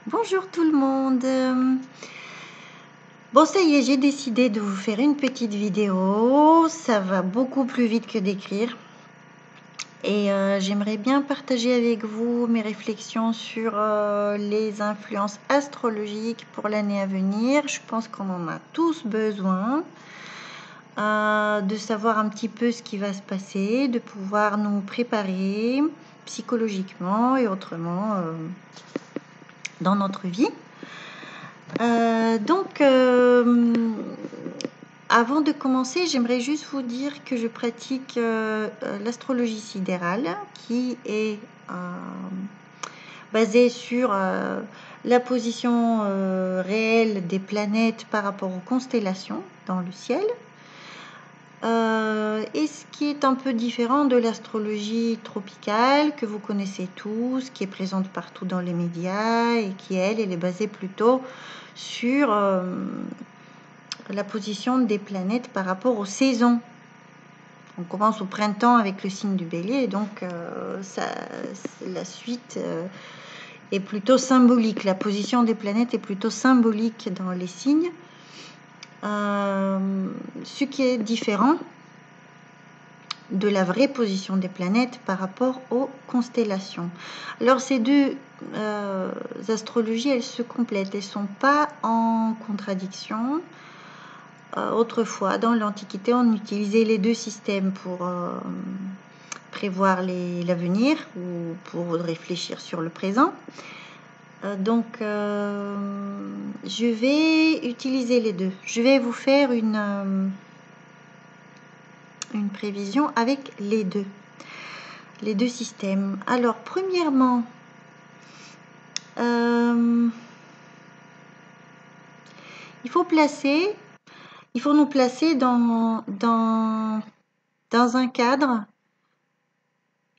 Bonjour tout le monde. Bon, ça y est, j'ai décidé de vous faire une petite vidéo. Ça va beaucoup plus vite que d'écrire. Et j'aimerais bien partager avec vous mes réflexions sur les influences astrologiques pour l'année à venir. Je pense qu'on en a tous besoin de savoir un petit peu ce qui va se passer, de pouvoir nous préparer psychologiquement et autrement dans notre vie. Avant de commencer, j'aimerais juste vous dire que je pratique l'astrologie sidérale qui est basée sur la position réelle des planètes par rapport aux constellations dans le ciel. Et ce qui est un peu différent de l'astrologie tropicale que vous connaissez tous, qui est présente partout dans les médias et qui, elle est basée plutôt sur la position des planètes par rapport aux saisons. On commence au printemps avec le signe du Bélier, et donc la suite est plutôt symbolique. La position des planètes est plutôt symbolique dans les signes. Ce qui est différent de la vraie position des planètes par rapport aux constellations. Alors ces deux astrologies, elles se complètent, elles ne sont pas en contradiction. Autrefois, dans l'Antiquité, on utilisait les deux systèmes pour prévoir l'avenir ou pour réfléchir sur le présent. Je vais utiliser les deux. Je vais vous faire une prévision avec les deux systèmes. Alors, premièrement, il faut nous placer dans un cadre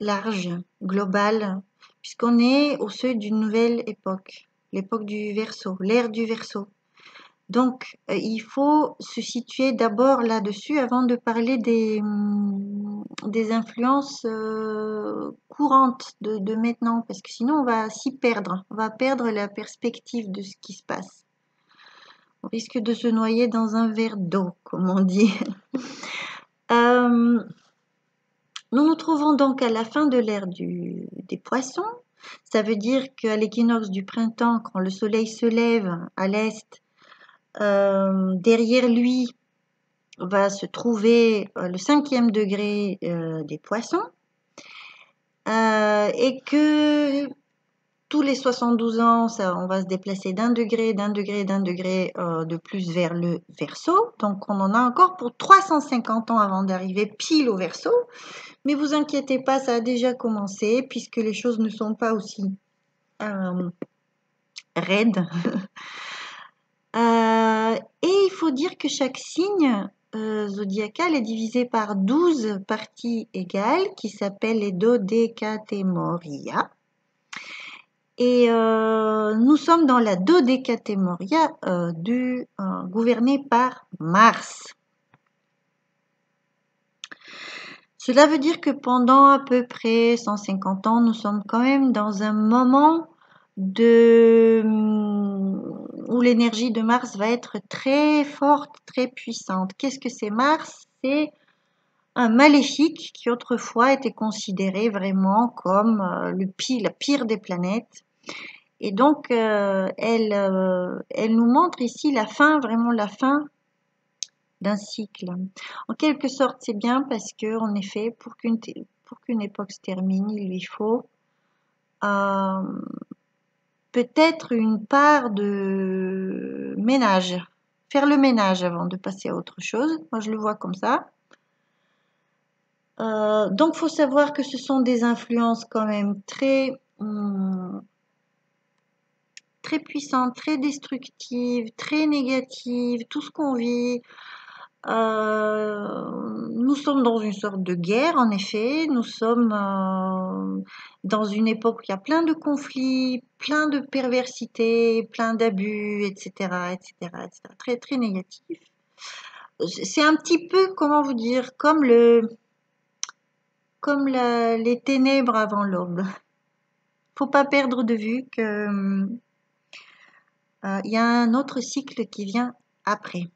large, global, puisqu'on est au seuil d'une nouvelle époque, l'époque du Verseau, l'ère du Verseau. Donc, il faut se situer d'abord là-dessus avant de parler des influences courantes de maintenant, parce que sinon on va s'y perdre, on va perdre la perspective de ce qui se passe. On risque de se noyer dans un verre d'eau, comme on dit. Nous nous trouvons donc à la fin de l'ère des poissons. Ça veut dire qu'à l'équinoxe du printemps, quand le soleil se lève à l'est, derrière lui va se trouver le 5e degré des poissons, et que tous les 72 ans, on va se déplacer d'un degré de plus vers le Verseau. Donc on en a encore pour 350 ans avant d'arriver pile au Verseau. Mais vous inquiétez pas, ça a déjà commencé puisque les choses ne sont pas aussi raides. Et il faut dire que chaque signe zodiacal est divisé par 12 parties égales qui s'appellent les dodécatémoria. Et nous sommes dans la dodécatémoria gouvernée par Mars. Cela veut dire que pendant à peu près 150 ans, nous sommes quand même dans un moment où l'énergie de Mars va être très forte, très puissante. Qu'est-ce que c'est Mars? C'est un maléfique qui autrefois était considéré vraiment comme la pire des planètes. Et donc, elle nous montre ici la fin, vraiment la fin d'un cycle. En quelque sorte, c'est bien parce que, en effet, pour qu'une époque se termine, il lui faut peut-être une part de ménage. Faire le ménage avant de passer à autre chose. Moi, je le vois comme ça. Donc, il faut savoir que ce sont des influences quand même très puissantes, très destructives, très négatives, tout ce qu'on vit. Nous sommes dans une sorte de guerre, en effet. Nous sommes dans une époque où il y a plein de conflits, plein de perversités, plein d'abus, etc., etc., etc. Très, très négatif. C'est un petit peu, comment vous dire, comme les ténèbres avant l'aube. Faut pas perdre de vue que il y a un autre cycle qui vient après.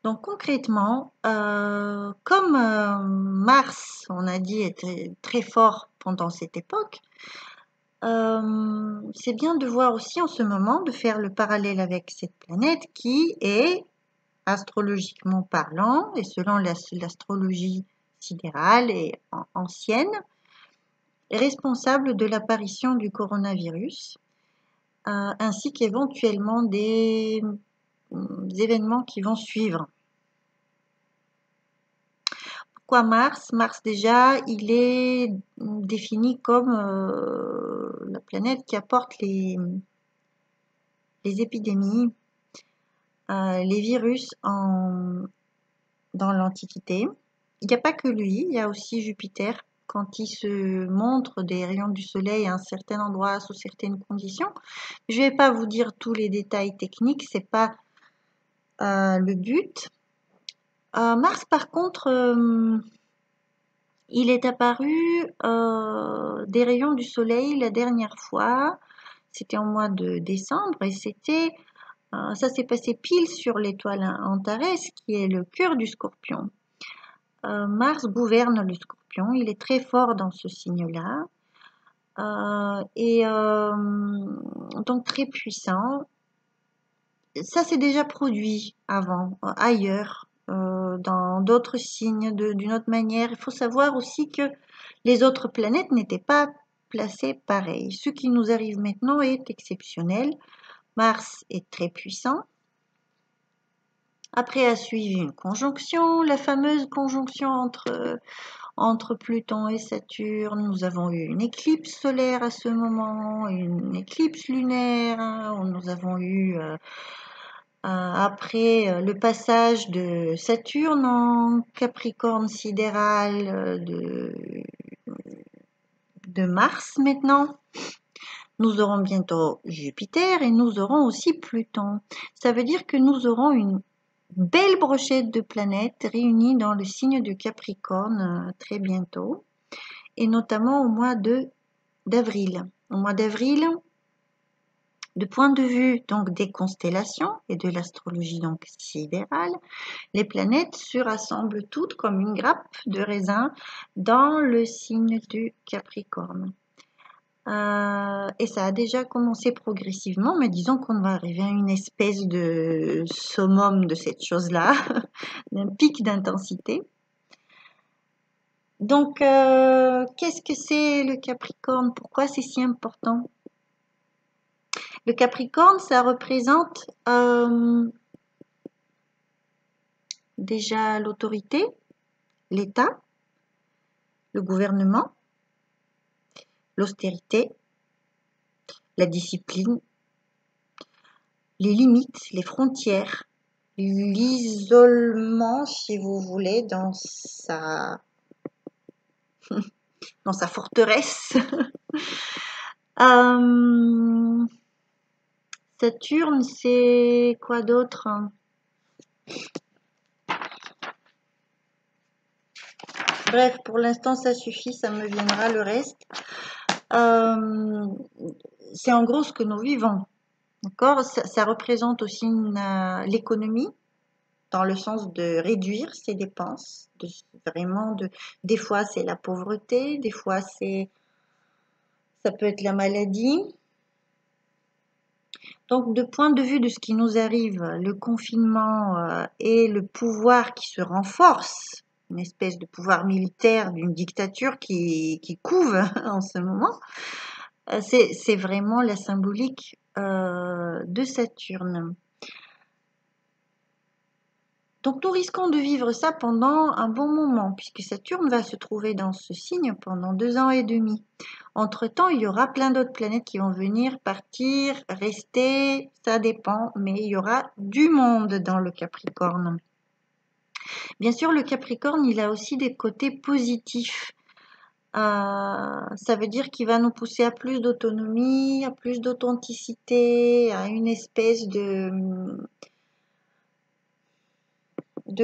Donc concrètement, comme Mars, on a dit, était très fort pendant cette époque, c'est bien de voir aussi en ce moment, de faire le parallèle avec cette planète qui est, astrologiquement parlant, et selon l'astrologie sidérale et ancienne, responsable de l'apparition du coronavirus, ainsi qu'éventuellement des événements qui vont suivre. Pourquoi Mars? Mars déjà, il est défini comme la planète qui apporte les épidémies, les virus dans l'Antiquité. Il n'y a pas que lui, il y a aussi Jupiter. Quand il se montre des rayons du soleil à un certain endroit sous certaines conditions. Je ne vais pas vous dire tous les détails techniques, c'est pas le but. Mars, par contre, il est apparu des rayons du soleil la dernière fois. C'était en mois de décembre et ça s'est passé pile sur l'étoile Antares qui est le cœur du Scorpion. Mars gouverne le Scorpion, il est très fort dans ce signe-là et donc très puissant. Ça s'est déjà produit avant, ailleurs, dans d'autres signes, d'une autre manière. Il faut savoir aussi que les autres planètes n'étaient pas placées pareil. Ce qui nous arrive maintenant est exceptionnel. Mars est très puissant. Après a suivi une conjonction, la fameuse conjonction entre Pluton et Saturne. Nous avons eu une éclipse solaire à ce moment, une éclipse lunaire. Nous avons eu après le passage de Saturne en Capricorne sidéral de Mars maintenant. Nous aurons bientôt Jupiter et nous aurons aussi Pluton. Ça veut dire que nous aurons une belle brochette de planètes réunies dans le signe de Capricorne très bientôt, et notamment au mois d'avril. Au mois d'avril, de point de vue donc des constellations et de l'astrologie donc sidérale, les planètes se rassemblent toutes comme une grappe de raisin dans le signe du Capricorne. Et ça a déjà commencé progressivement, mais disons qu'on va arriver à une espèce de summum de cette chose-là, d'un pic d'intensité. Donc, qu'est-ce que c'est le Capricorne? Pourquoi c'est si important? Le Capricorne, ça représente déjà l'autorité, l'État, le gouvernement, l'austérité, la discipline, les limites, les frontières, l'isolement, si vous voulez, dans sa forteresse. Saturne, c'est quoi d'autre? Bref, pour l'instant, ça suffit, ça me viendra le reste. C'est en gros ce que nous vivons. D'accord? Ça représente aussi l'économie, dans le sens de réduire ses dépenses. Des fois, c'est la pauvreté, des fois, ça peut être la maladie. Donc, de point de vue de ce qui nous arrive, le confinement et le pouvoir qui se renforce, une espèce de pouvoir militaire d'une dictature qui couve en ce moment, c'est vraiment la symbolique de Saturne. Donc nous risquons de vivre ça pendant un bon moment, puisque Saturne va se trouver dans ce signe pendant 2 ans et demi. Entre-temps, il y aura plein d'autres planètes qui vont venir, partir, rester, ça dépend, mais il y aura du monde dans le Capricorne. Bien sûr, le Capricorne, il a aussi des côtés positifs. Ça veut dire qu'il va nous pousser à plus d'autonomie, à plus d'authenticité, à une espèce de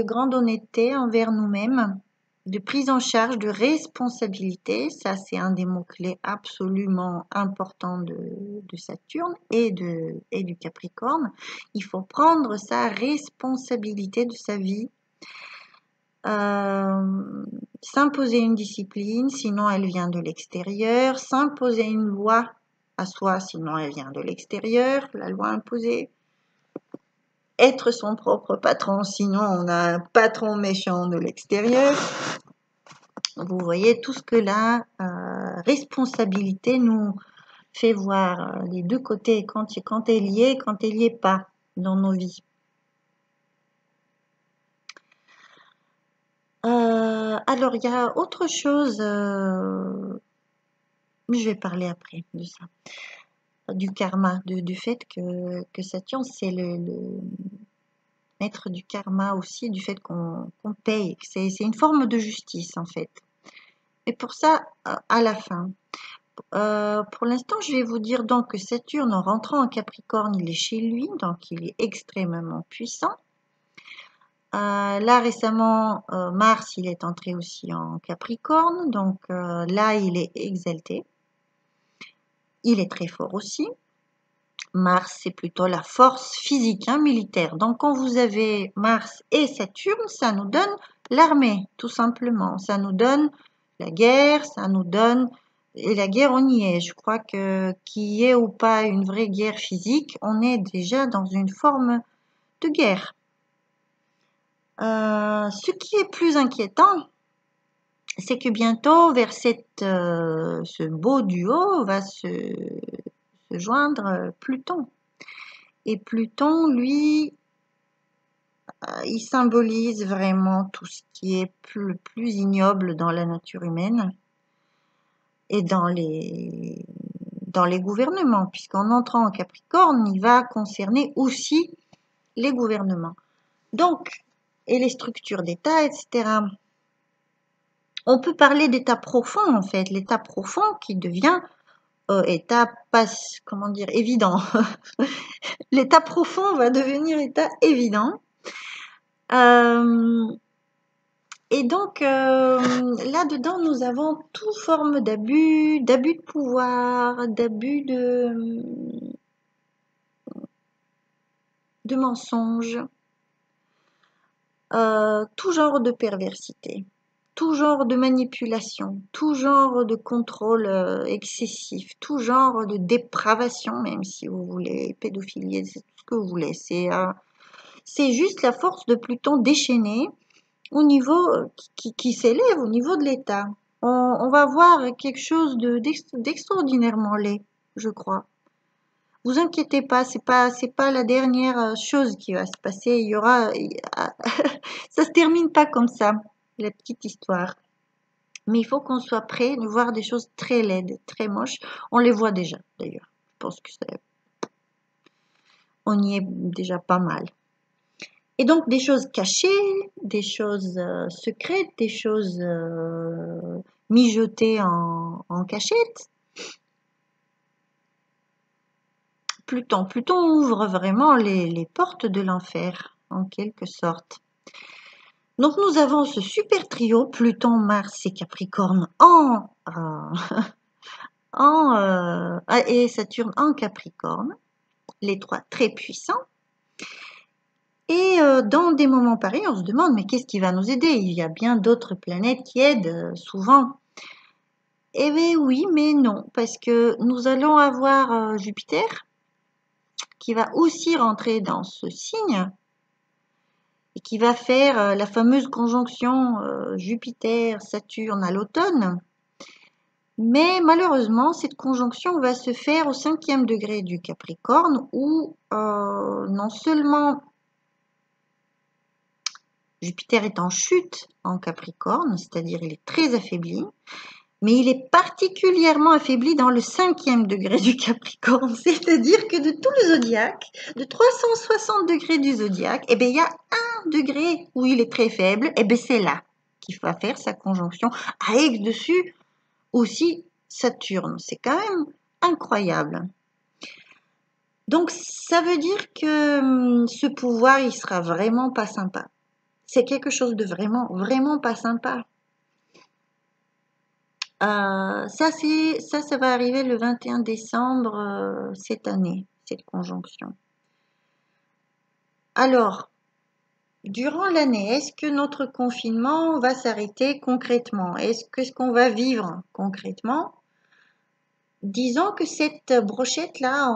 grande honnêteté envers nous-mêmes. de prise en charge, de responsabilité. Ça, c'est un des mots-clés absolument importants de Saturne et du Capricorne. Il faut prendre sa responsabilité de sa vie. S'imposer une discipline, sinon elle vient de l'extérieur. S'imposer une loi à soi, sinon elle vient de l'extérieur, la loi imposée. Être son propre patron, sinon on a un patron méchant de l'extérieur. Vous voyez tout ce que la responsabilité nous fait voir les deux côtés, quand elle y est, quand elle n'y est pas dans nos vies. Alors, il y a autre chose, je vais parler après de ça, du karma, du fait que Saturne, c'est le maître du karma aussi, du fait qu'on paye, c'est une forme de justice en fait. Et pour ça, à la fin. Pour l'instant, je vais vous dire donc que Saturne, en rentrant en Capricorne, il est chez lui, donc il est extrêmement puissant. Là, récemment, Mars, il est entré aussi en Capricorne, donc là, il est exalté. Il est très fort aussi. Mars, c'est plutôt la force physique, hein, militaire. Donc, quand vous avez Mars et Saturne, ça nous donne l'armée, tout simplement. Ça nous donne la guerre, ça nous donne... Et la guerre, on y est. Je crois que qu'il y ait ou pas une vraie guerre physique, on est déjà dans une forme de guerre. Ce qui est plus inquiétant, c'est que bientôt, vers ce beau duo, va se joindre Pluton. Et Pluton, lui, il symbolise vraiment tout ce qui est le plus ignoble dans la nature humaine et dans les gouvernements, puisqu'en entrant en Capricorne, il va concerner aussi les gouvernements. Donc, et les structures d'État, etc. On peut parler d'état profond, en fait, l'état profond qui devient état comment dire, évident. L'état profond va devenir état évident. Et donc, là-dedans, nous avons toute forme d'abus de pouvoir, d'abus de mensonges, tout genre de perversité, tout genre de manipulation, tout genre de contrôle excessif, tout genre de dépravation, même si vous voulez, pédophilie, c'est tout ce que vous voulez. C'est juste la force de Pluton déchaînée au niveau qui s'élève au niveau de l'État. On va voir quelque chose d'extraordinairement laid, je crois. Vous inquiétez pas, c'est pas la dernière chose qui va se passer. Il y aura, ça se termine pas comme ça, la petite histoire. Mais il faut qu'on soit prêt de voir des choses très laides, très moches. On les voit déjà, d'ailleurs. Je pense que on y est déjà pas mal. Et donc des choses cachées, des choses secrètes, des choses mijotées en cachette. Pluton ouvre vraiment les portes de l'enfer, en quelque sorte. Donc nous avons ce super trio, Pluton, Mars et Capricorne et Saturne en Capricorne, les trois très puissants. Et dans des moments pareils, on se demande, mais qu'est-ce qui va nous aider? Il y a bien d'autres planètes qui aident souvent. Eh bien oui, mais non, parce que nous allons avoir Jupiter qui va aussi rentrer dans ce signe et qui va faire la fameuse conjonction Jupiter-Saturne à l'automne. Mais malheureusement, cette conjonction va se faire au 5e degré du Capricorne où non seulement Jupiter est en chute en Capricorne, c'est-à-dire il est très affaibli, mais il est particulièrement affaibli dans le 5e degré du Capricorne, c'est-à-dire que de tout le zodiaque, de 360 degrés du zodiaque, eh bien, il y a un degré où il est très faible, et bien c'est là qu'il va faire sa conjonction avec dessus aussi Saturne. C'est quand même incroyable. Donc ça veut dire que ce pouvoir, il sera vraiment pas sympa. C'est quelque chose de vraiment, vraiment pas sympa. Ça va arriver le 21 décembre cette année, cette conjonction. Alors, durant l'année, est-ce que notre confinement va s'arrêter concrètement? Qu'est-ce qu'on va vivre concrètement? Disons que cette brochette-là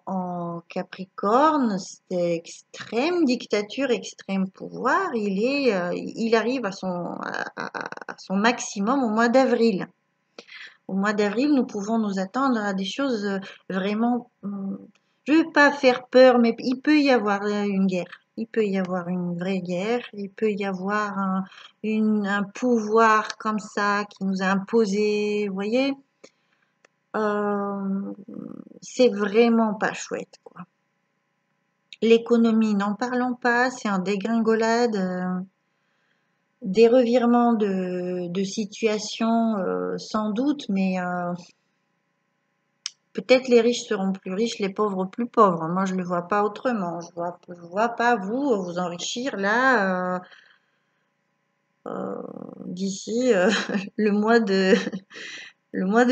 en Capricorne, c'est extrême dictature, extrême pouvoir, il arrive à son maximum au mois d'avril. Au mois d'avril, nous pouvons nous attendre à des choses vraiment... Je ne veux pas faire peur, mais il peut y avoir une guerre. Il peut y avoir une vraie guerre. Il peut y avoir un pouvoir comme ça qui nous a imposé. Vous voyez, c'est vraiment pas chouette, quoi. L'économie, n'en parlons pas, c'est en dégringolade. Des revirements de situation, sans doute, mais peut-être les riches seront plus riches, les pauvres plus pauvres. Moi, je ne le vois pas autrement. Je vois pas vous enrichir là d'ici le mois de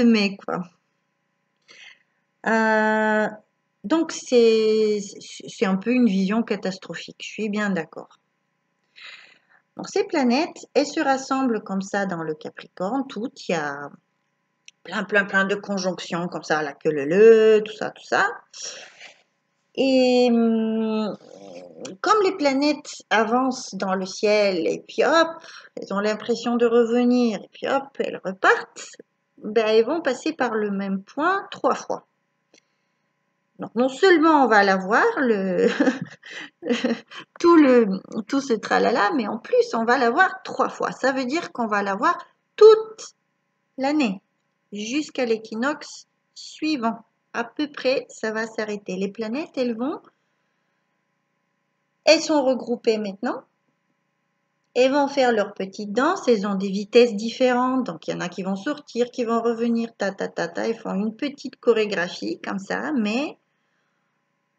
mai, quoi. Donc c'est un peu une vision catastrophique. Je suis bien d'accord. Donc ces planètes, elles se rassemblent comme ça dans le Capricorne, toutes. Il y a plein de conjonctions comme ça, la queue leu, tout ça, tout ça. Et comme les planètes avancent dans le ciel et puis hop, elles ont l'impression de revenir et puis hop, elles repartent, ben, elles vont passer par le même point 3 fois. Donc non seulement on va la voir, tout ce tralala, mais en plus on va la voir 3 fois. Ça veut dire qu'on va la voir toute l'année jusqu'à l'équinoxe suivant. À peu près, ça va s'arrêter. Les planètes, elles sont regroupées maintenant. Elles vont faire leur petite danse. Elles ont des vitesses différentes. Donc, il y en a qui vont sortir, qui vont revenir, Elles font une petite chorégraphie comme ça, mais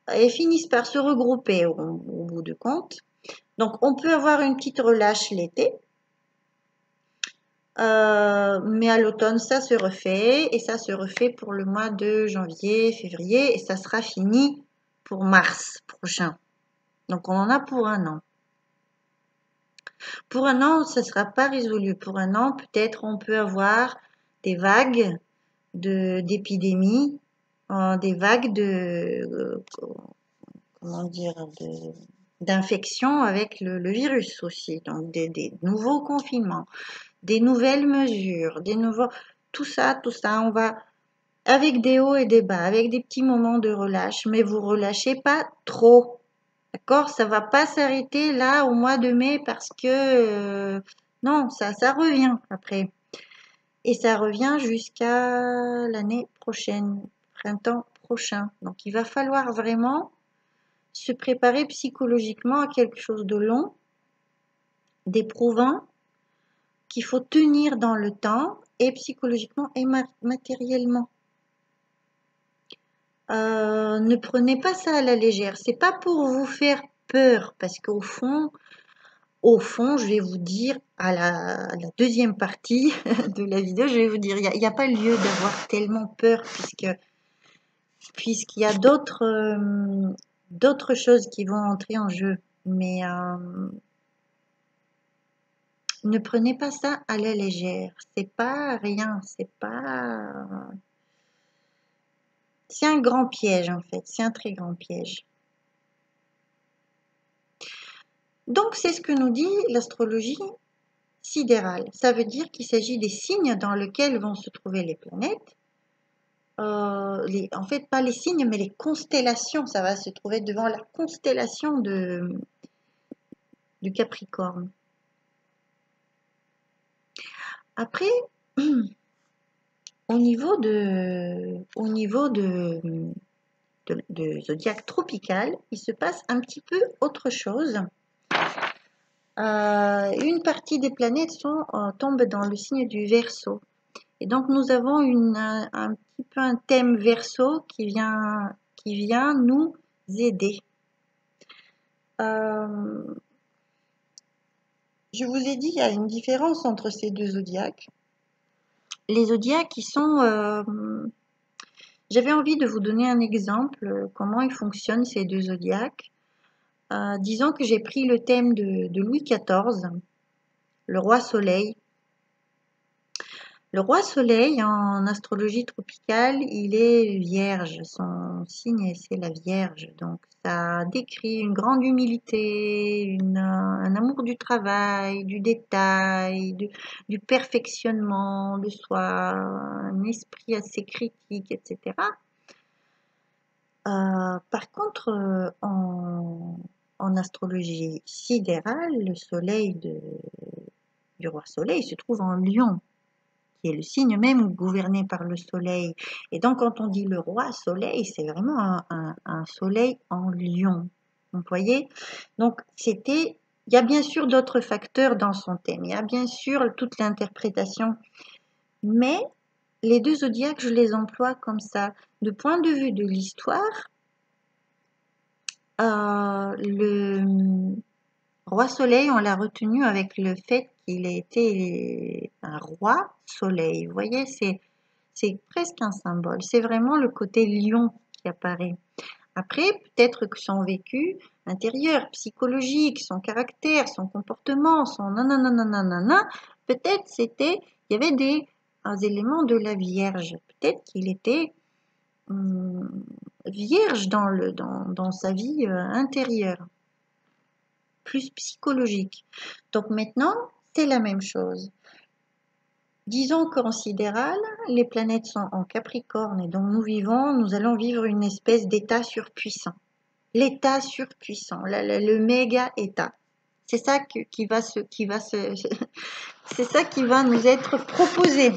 elles finissent par se regrouper au bout de compte. Donc, on peut avoir une petite relâche l'été. Mais à l'automne, ça se refait et ça se refait pour le mois de janvier, février et ça sera fini pour mars prochain. Donc on en a pour un an. Pour un an, ça ne sera pas résolu. Pour un an, peut-être on peut avoir des vagues d'épidémies, des vagues comment dire, d'infection avec le virus aussi. Donc des nouveaux confinements, des nouvelles mesures, tout ça, on va avec des hauts et des bas, avec des petits moments de relâche, mais vous relâchez pas trop. D'accord? Ça va pas s'arrêter là au mois de mai parce que non, ça revient après. Et ça revient jusqu'à l'année prochaine, printemps prochain. Donc il va falloir vraiment se préparer psychologiquement à quelque chose de long, d'éprouvant, qu'il faut tenir dans le temps et psychologiquement et matériellement. Ne prenez pas ça à la légère. C'est pas pour vous faire peur, parce qu'au fond, je vais vous dire à la deuxième partie de la vidéo, je vais vous dire, il n'y a pas lieu d'avoir tellement peur puisqu'il y a d'autres choses qui vont entrer en jeu. Mais ne prenez pas ça à la légère. C'est pas rien. C'est un grand piège en fait. C'est un très grand piège. Donc c'est ce que nous dit l'astrologie sidérale. Ça veut dire qu'il s'agit des signes dans lesquels vont se trouver les planètes. En fait, pas les signes, mais les constellations. Ça va se trouver devant la constellation du Capricorne. Après, au niveau de zodiaque tropical, il se passe un petit peu autre chose. Une partie des planètes tombent dans le signe du Verseau. Et donc nous avons un petit peu un thème Verseau qui vient nous aider. Je vous ai dit, il y a une différence entre ces deux zodiaques. les zodiaques, qui sont... j'avais envie de vous donner un exemple, comment ils fonctionnent ces deux zodiaques. Disons que j'ai pris le thème de Louis XIV, le roi soleil. Le roi soleil, en astrologie tropicale, il est vierge. Son signe, c'est la vierge. Donc, ça décrit une grande humilité, un amour du travail, du détail, du perfectionnement de soi, un esprit assez critique, etc. Par contre, en astrologie sidérale, le soleil du roi soleil se trouve en Lion, qui est le signe même gouverné par le soleil. Et donc, quand on dit le roi soleil, c'est vraiment un soleil en Lion. Vous voyez? Donc, il y a bien sûr d'autres facteurs dans son thème. Il y a bien sûr toute l'interprétation. Mais les deux zodiaques, je les emploie comme ça. De point de vue de l'histoire, le roi soleil, on l'a retenu avec le fait qu'il ait été un roi soleil. Vous voyez, c'est presque un symbole. C'est vraiment le côté lion qui apparaît. Après, peut-être que son vécu intérieur, psychologique, son caractère, son comportement, son nanana, peut-être il y avait des éléments de la Vierge. Peut-être qu'il était vierge dans sa vie intérieure, plus psychologique. Donc maintenant, c'est la même chose. Disons qu'en sidéral, les planètes sont en Capricorne et donc nous allons vivre une espèce d'état surpuissant. L'état surpuissant, le méga état. C'est ça c'est ça qui va nous être proposé.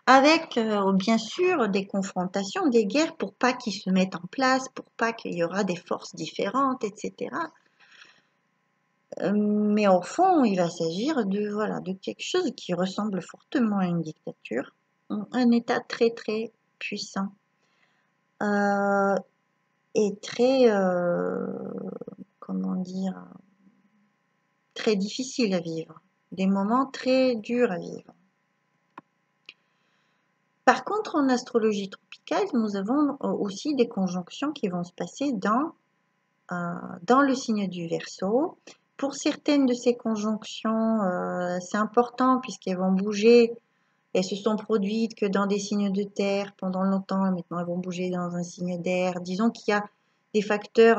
Avec bien sûr des confrontations, des guerres pour pas qu'ils se mettent en place, pour pas qu'il y aura des forces différentes, etc. Mais au fond, il va s'agir de quelque chose qui ressemble fortement à une dictature, un État très très puissant et très, comment dire, très difficile à vivre, des moments très durs à vivre. Par contre, en astrologie tropicale, nous avons aussi des conjonctions qui vont se passer dans le signe du Verseau. Pour certaines de ces conjonctions, c'est important puisqu'elles vont bouger. Elles se sont produites que dans des signes de terre pendant longtemps. Maintenant, elles vont bouger dans un signe d'air. Disons qu'il y a des facteurs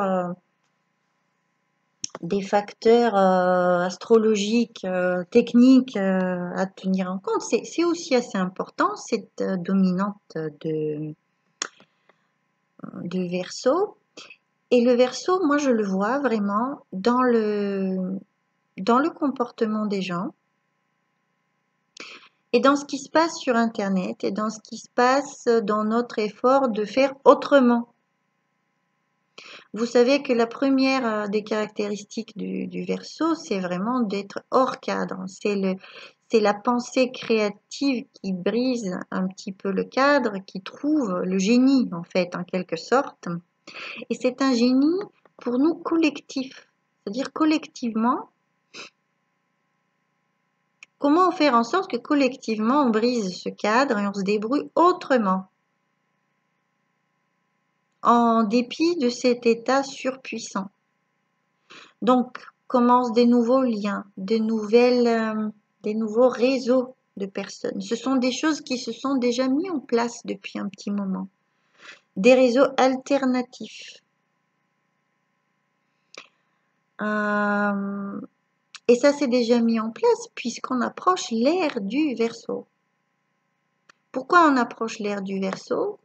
astrologiques, techniques à tenir en compte. C'est aussi assez important, cette dominante de Verseau. Et le Verseau, moi, je le vois vraiment dans le comportement des gens et dans ce qui se passe sur Internet et dans ce qui se passe dans notre effort de faire autrement. Vous savez que la première des caractéristiques du Verseau, c'est vraiment d'être hors cadre. C'est la pensée créative qui brise un petit peu le cadre, qui trouve le génie, en fait, en quelque sorte. Et c'est un génie pour nous collectif. C'est-à-dire collectivement, comment faire en sorte que collectivement on brise ce cadre et on se débrouille autrement, en dépit de cet état surpuissant. Donc, commencent des nouveaux liens, des nouveaux réseaux de personnes. Ce sont des choses qui se sont déjà mis en place depuis un petit moment. Des réseaux alternatifs. Et ça s'est déjà mis en place puisqu'on approche l'ère du Verseau. Pourquoi on approche l'ère du Verseau?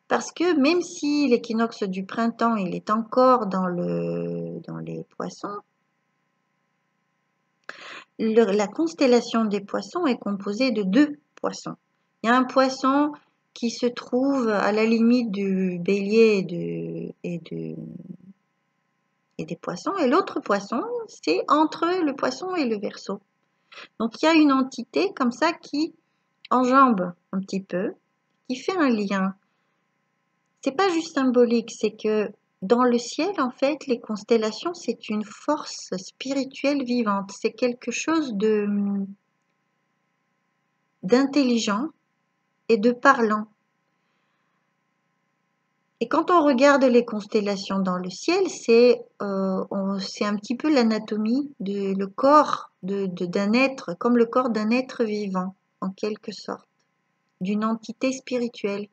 Parce que même si l'équinoxe du printemps, il est encore dans les poissons, la constellation des poissons est composée de 2 poissons. Il y a un poisson qui se trouve à la limite du bélier et des poissons, et l'autre poisson, c'est entre le poisson et le Verseau. Donc il y a une entité comme ça qui enjambe un petit peu, qui fait un lien. C'est pas juste symbolique, c'est que dans le ciel, en fait, les constellations, c'est une force spirituelle vivante. C'est quelque chose d'intelligent et de parlant. Et quand on regarde les constellations dans le ciel, c'est un petit peu l'anatomie le corps d'un être, comme le corps d'un être vivant, en quelque sorte, d'une entité spirituelle,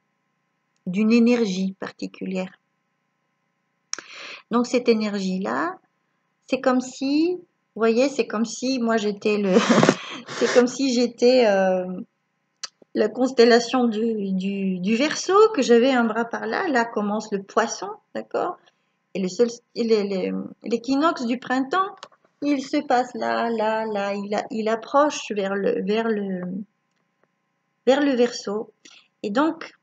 d'une énergie particulière. Donc cette énergie-là, c'est comme si, vous voyez, c'est comme si moi j'étais c'est comme si j'étais la constellation du Verseau, que j'avais un bras par là. Là commence le Poisson, d'accord? Et l'équinoxe du printemps, il se passe là, il approche vers le Verseau. Et donc,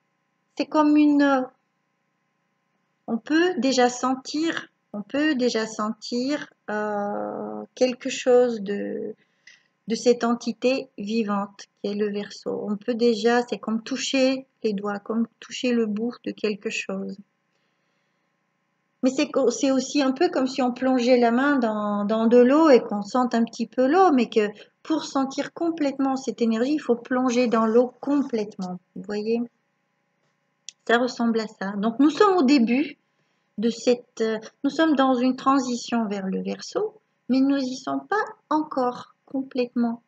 c'est comme on peut déjà sentir quelque chose de cette entité vivante qui est le Verseau. On peut déjà, c'est comme toucher les doigts, comme toucher le bout de quelque chose. Mais c'est aussi un peu comme si on plongeait la main dans de l'eau et qu'on sente un petit peu l'eau, mais que pour sentir complètement cette énergie, il faut plonger dans l'eau complètement. Vous voyez? Ça ressemble à ça. Donc nous sommes au début de nous sommes dans une transition vers le Verseau, mais nous n'y sommes pas encore complètement.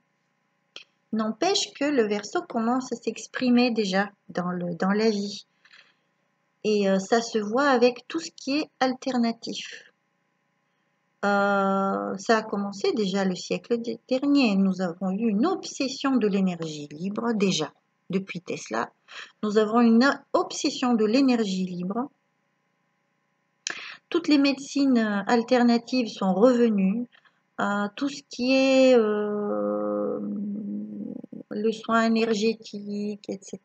N'empêche que le Verseau commence à s'exprimer déjà dans la vie. Et ça se voit avec tout ce qui est alternatif. Ça a commencé déjà le siècle dernier. Nous avons eu une obsession de l'énergie libre déjà. Depuis Tesla, nous avons une obsession de l'énergie libre. Toutes les médecines alternatives sont revenues. Tout ce qui est le soin énergétique, etc.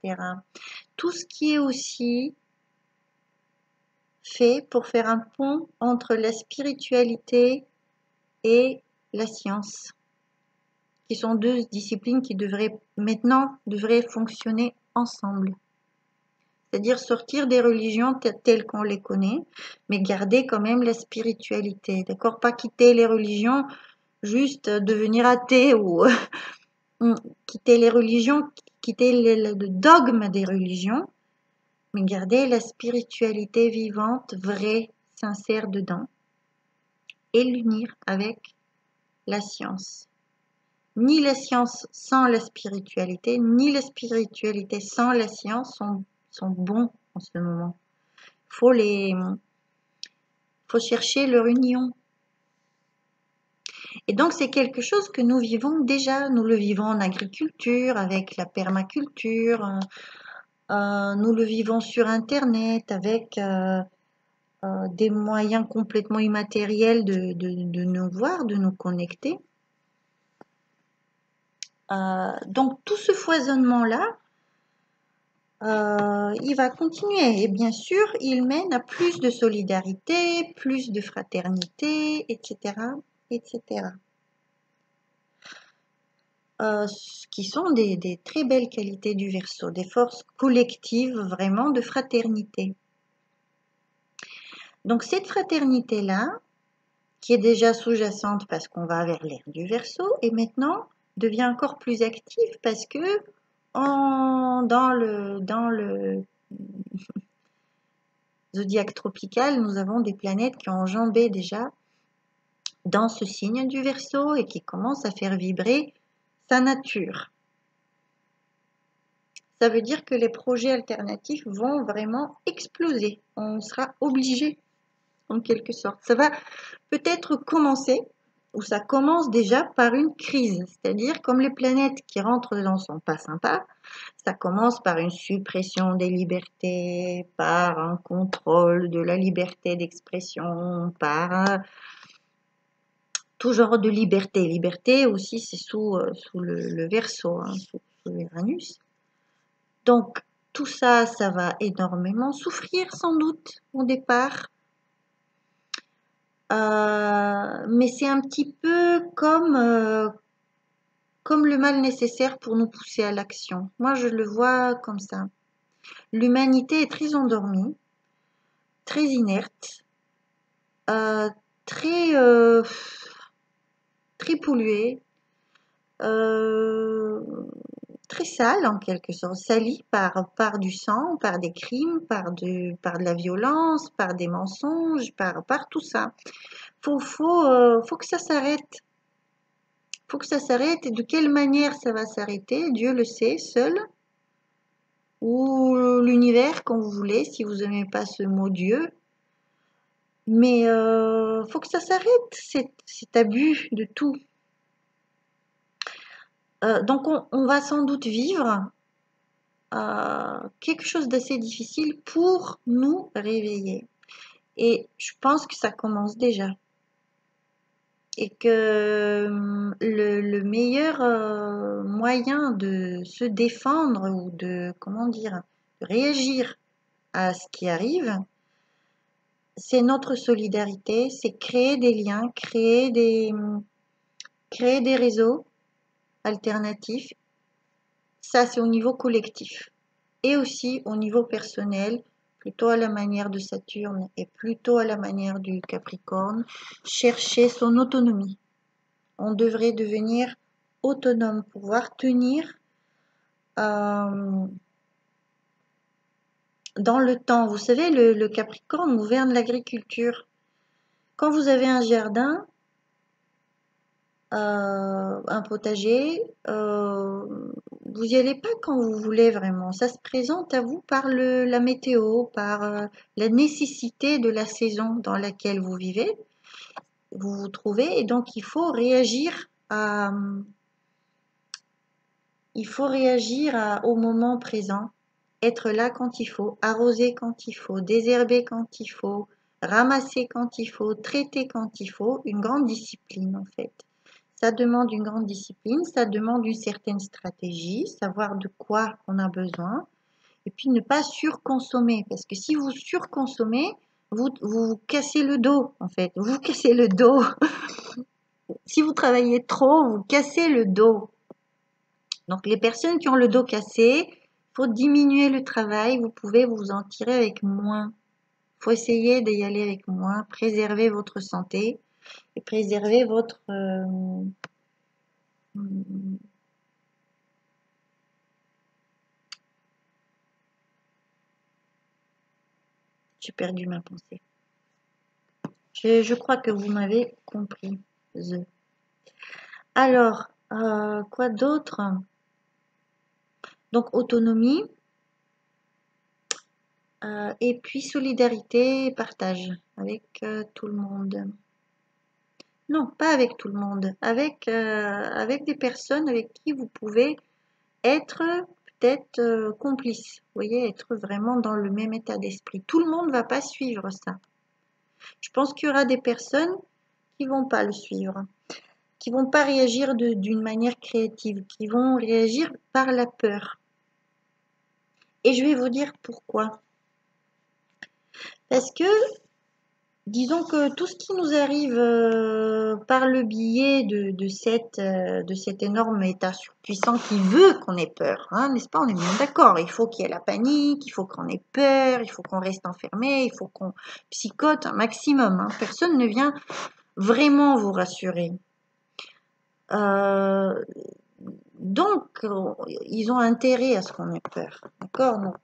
Tout ce qui est aussi fait pour faire un pont entre la spiritualité et la science, qui sont deux disciplines qui devraient fonctionner ensemble. C'est-à-dire sortir des religions telles qu'on les connaît, mais garder quand même la spiritualité, d'accord? Pas quitter les religions, juste devenir athée ou quitter les religions, quitter le dogme des religions, mais garder la spiritualité vivante, vraie, sincère dedans, et l'unir avec la science. Ni la science sans la spiritualité, ni la spiritualité sans la science sont bons en ce moment. Faut chercher leur union. Et donc c'est quelque chose que nous vivons déjà. Nous le vivons en agriculture, avec la permaculture. Nous le vivons sur Internet, avec des moyens complètement immatériels de nous voir, de nous connecter. Donc tout ce foisonnement-là, il va continuer. Et bien sûr, il mène à plus de solidarité, plus de fraternité, etc. etc. Qui sont des très belles qualités du Verseau, des forces collectives vraiment de fraternité. Donc cette fraternité-là, qui est déjà sous-jacente parce qu'on va vers l'ère du Verseau, et maintenant devient encore plus active parce que dans le zodiaque tropical, nous avons des planètes qui ont enjambé déjà dans ce signe du Verseau et qui commencent à faire vibrer sa nature. Ça veut dire que les projets alternatifs vont vraiment exploser. On sera obligé, en quelque sorte. Ça va peut-être commencer, ou ça commence déjà par une crise. C'est-à-dire, comme les planètes qui rentrent dedans sont pas sympas, ça commence par une suppression des libertés, par un contrôle de la liberté d'expression, par tout genre de liberté. Liberté aussi, c'est sous le Verseau, hein, sous Uranus. Donc, tout ça, ça va énormément souffrir sans doute au départ. Mais c'est un petit peu comme le mal nécessaire pour nous pousser à l'action. Moi, je le vois comme ça. L'humanité est très endormie, très inerte, très, très polluée, très sale en quelque sorte, salie par du sang, par des crimes, par de la violence, par des mensonges, par tout ça. Faut que ça s'arrête. Faut que ça s'arrête. Et de quelle manière ça va s'arrêter? Dieu le sait, seul. Ou l'univers, quand vous voulez, si vous n'aimez pas ce mot Dieu. Mais faut que ça s'arrête, cet abus de tout. Donc on va sans doute vivre quelque chose d'assez difficile pour nous réveiller. Et je pense que ça commence déjà. Et que le meilleur moyen de se défendre ou de, comment dire, de réagir à ce qui arrive, c'est notre solidarité, c'est créer des liens, créer des réseaux alternatifs. Ça, c'est au niveau collectif. Et aussi au niveau personnel, plutôt à la manière de Saturne et plutôt à la manière du Capricorne, chercher son autonomie. On devrait devenir autonome, pouvoir tenir dans le temps. Vous savez, le Capricorne gouverne l'agriculture. Quand vous avez un jardin, un potager, vous n'y allez pas quand vous voulez vraiment. Ça se présente à vous par la météo, par la nécessité de la saison dans laquelle vous vivez, vous vous trouvez, et donc il faut réagir au moment présent, être là quand il faut, arroser quand il faut, désherber quand il faut, ramasser quand il faut, traiter quand il faut, une grande discipline en fait. Ça demande une grande discipline, ça demande une certaine stratégie, savoir de quoi on a besoin, et puis ne pas surconsommer, parce que si vous surconsommez, vous cassez le dos, en fait. Vous cassez le dos. Si vous travaillez trop, vous cassez le dos. Donc, les personnes qui ont le dos cassé, il faut diminuer le travail, vous pouvez vous en tirer avec moins. Il faut essayer d'y aller avec moins, préserver votre santé et préserver votre... J'ai perdu ma pensée. Je crois que vous m'avez compris. Alors, quoi d'autre? Donc, autonomie. Et puis, solidarité et partage avec tout le monde. Non, pas avec tout le monde. Avec des personnes avec qui vous pouvez être peut-être complice. Vous voyez, être vraiment dans le même état d'esprit. Tout le monde ne va pas suivre ça. Je pense qu'il y aura des personnes qui vont pas le suivre, qui vont pas réagir d'une manière créative, qui vont réagir par la peur. Et je vais vous dire pourquoi. Parce que, disons que tout ce qui nous arrive par le biais de cet énorme état surpuissant qui veut qu'on ait peur, hein, n'est-ce pas? On est bien d'accord. Il faut qu'il y ait la panique, il faut qu'on ait peur, il faut qu'on reste enfermé, il faut qu'on psychote un maximum, hein. Personne ne vient vraiment vous rassurer. Donc, ils ont intérêt à ce qu'on ait peur, d'accord? Donc,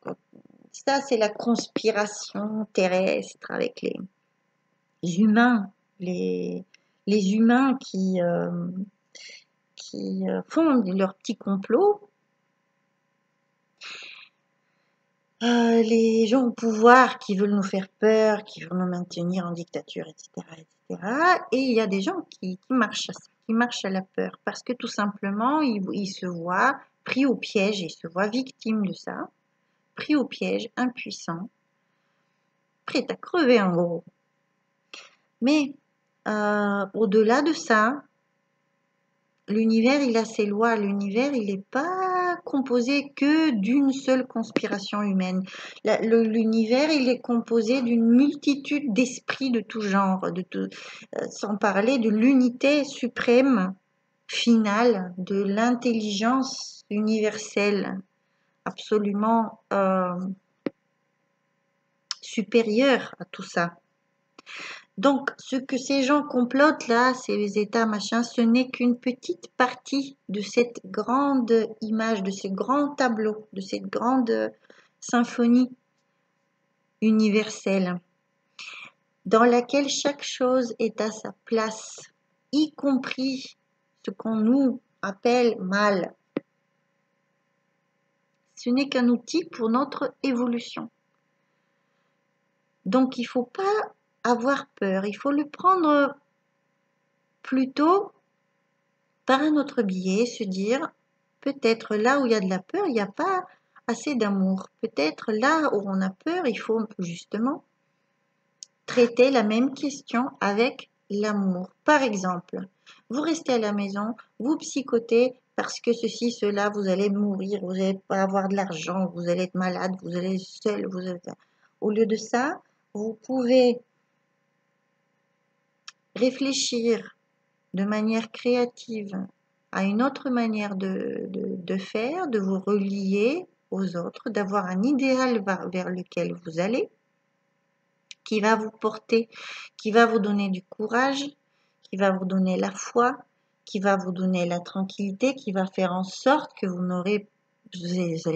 ça, c'est la conspiration terrestre avec les humains, les humains qui font leur petit complot. Les gens au pouvoir qui veulent nous faire peur, qui veulent nous maintenir en dictature, etc., etc. Et il y a des gens qui marchent à ça, qui marchent à la peur, parce que tout simplement, ils se voient pris au piège, ils se voient victimes de ça, pris au piège, impuissants, prêts à crever en gros. Mais au-delà de ça, l'univers, il a ses lois. L'univers, il n'est pas composé que d'une seule conspiration humaine. L'univers, il est composé d'une multitude d'esprits de tout genre, sans parler de l'unité suprême finale de l'intelligence universelle, absolument supérieure à tout ça. Donc, ce que ces gens complotent là, ces états machin, ce n'est qu'une petite partie de cette grande image, de ce grand tableau, de cette grande symphonie universelle, dans laquelle chaque chose est à sa place, y compris ce qu'on nous appelle mal. Ce n'est qu'un outil pour notre évolution. Donc, il ne faut pas avoir peur, il faut le prendre plutôt par un autre biais, se dire peut-être là où il y a de la peur, il n'y a pas assez d'amour. Peut-être là où on a peur, il faut justement traiter la même question avec l'amour. Par exemple, vous restez à la maison, vous psychotez parce que ceci, cela, vous allez mourir, vous n'allez pas avoir de l'argent, vous allez être malade, vous allez être seul. Au lieu de ça, vous pouvez réfléchir de manière créative à une autre manière de faire, de vous relier aux autres, d'avoir un idéal vers lequel vous allez, qui va vous porter, qui va vous donner du courage, qui va vous donner la foi, qui va vous donner la tranquillité, qui va faire en sorte que vous n'allez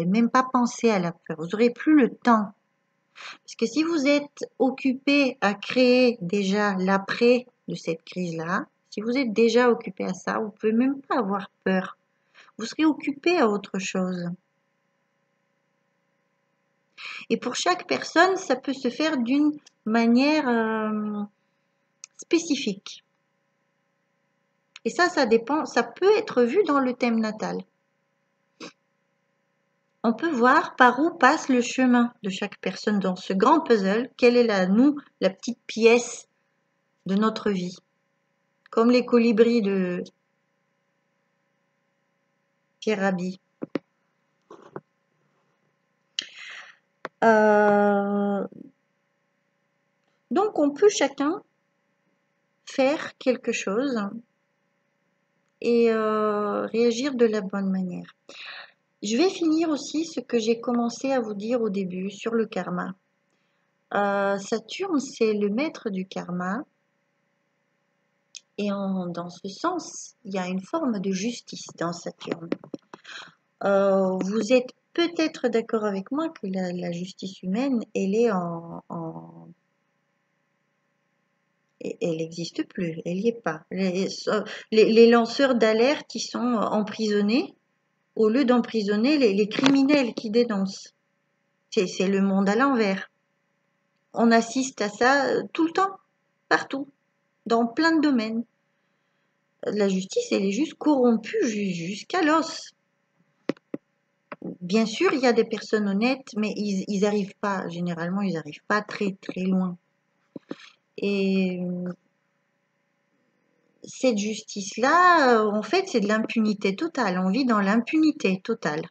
même pas penser à la peur, vous n'aurez plus le temps. Parce que si vous êtes occupé à créer déjà l'après de cette crise-là, si vous êtes déjà occupé à ça, vous ne pouvez même pas avoir peur. Vous serez occupé à autre chose. Et pour chaque personne, ça peut se faire d'une manière spécifique. Et ça dépend, ça peut être vu dans le thème natal. On peut voir par où passe le chemin de chaque personne dans ce grand puzzle. Quelle est la petite pièce de notre vie. Comme les colibris de Pierre Rabhi. Donc on peut chacun faire quelque chose et réagir de la bonne manière. Je vais finir aussi ce que j'ai commencé à vous dire au début sur le karma. Saturne, c'est le maître du karma. Et dans ce sens, il y a une forme de justice dans Saturne. Vous êtes peut-être d'accord avec moi que la justice humaine, elle est elle n'existe plus, elle n'y est pas. Les lanceurs d'alerte, ils sont emprisonnés au lieu d'emprisonner les criminels qui dénoncent. C'est le monde à l'envers. On assiste à ça tout le temps, partout, dans plein de domaines. La justice, elle est juste corrompue jusqu'à l'os. Bien sûr, il y a des personnes honnêtes, mais ils n'arrivent pas, généralement, ils n'arrivent pas très très loin. Et cette justice-là, en fait, c'est de l'impunité totale. On vit dans l'impunité totale.